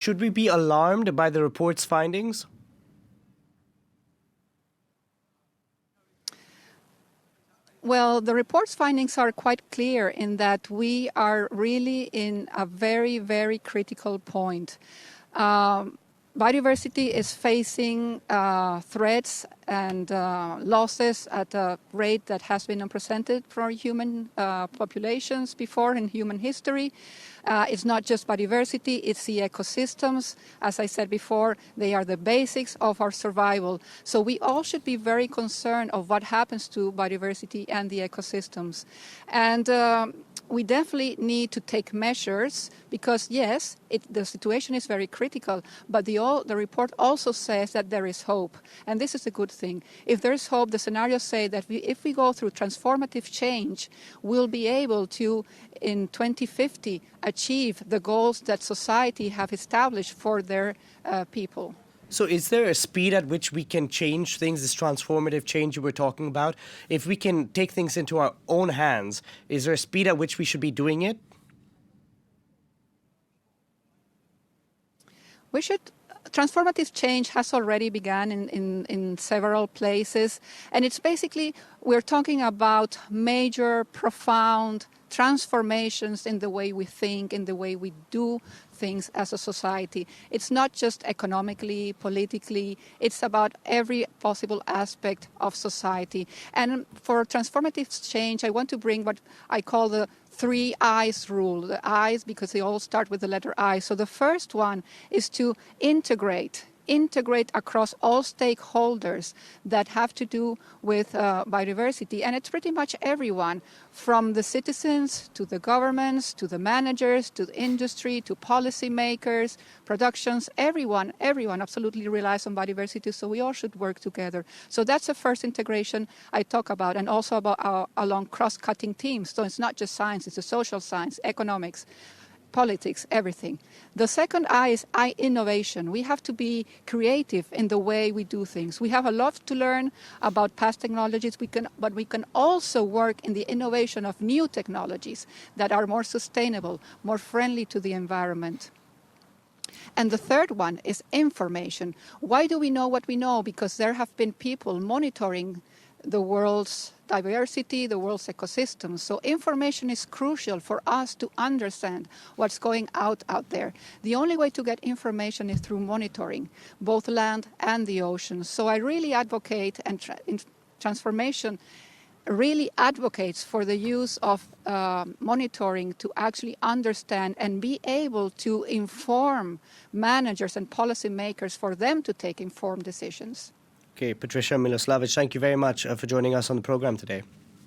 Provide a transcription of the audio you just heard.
Should we be alarmed by the report's findings? Well, the report's findings are quite clear in that we are really in a very, very critical point. Biodiversity is facing threats and losses at a rate that has been unprecedented for human populations before in human history. It's not just biodiversity, it's the ecosystems. As I said before, they are the basics of our survival. So we all should be very concerned of what happens to biodiversity and the ecosystems. And we definitely need to take measures because, yes, the situation is very critical, but the report also says that there is hope. And this is a good thing. If there is hope, the scenarios say that if we go through transformative change, we'll be able to, in 2050, achieve the goals that society have established for their people. So is there a speed at which we can change things, this transformative change you were talking about? If we can take things into our own hands, is there a speed at which we should be doing it? Transformative change has already begun in several places. And it's basically, we're talking about major, profound transformations in the way we think, in the way we do things as a society. It's not just economically, politically, it's about every possible aspect of society. And for transformative change, I want to bring what I call the 3 I's rule. The I's because they all start with the letter I. So the first one is to integrate across all stakeholders that have to do with biodiversity. And it's pretty much everyone, from the citizens to the governments, to the managers, to the industry, to policymakers, productions, everyone absolutely relies on biodiversity, so we all should work together. So that's the first integration I talk about, and also about along cross-cutting teams. So it's not just science, it's a social science, economics, politics, everything. The second I is innovation. We have to be creative in the way we do things. We have a lot to learn about past technologies, but we can also work in the innovation of new technologies that are more sustainable, more friendly to the environment. And the third one is information. Why do we know what we know? Because there have been people monitoring the world's diversity, the world's ecosystems. So information is crucial for us to understand what's going out there. The only way to get information is through monitoring, both land and the oceans. So I really advocate, and transformation really advocates for the use of monitoring to actually understand and be able to inform managers and policymakers for them to take informed decisions. Okay, Patricia Miloslavich, thank you very much for joining us on the program today.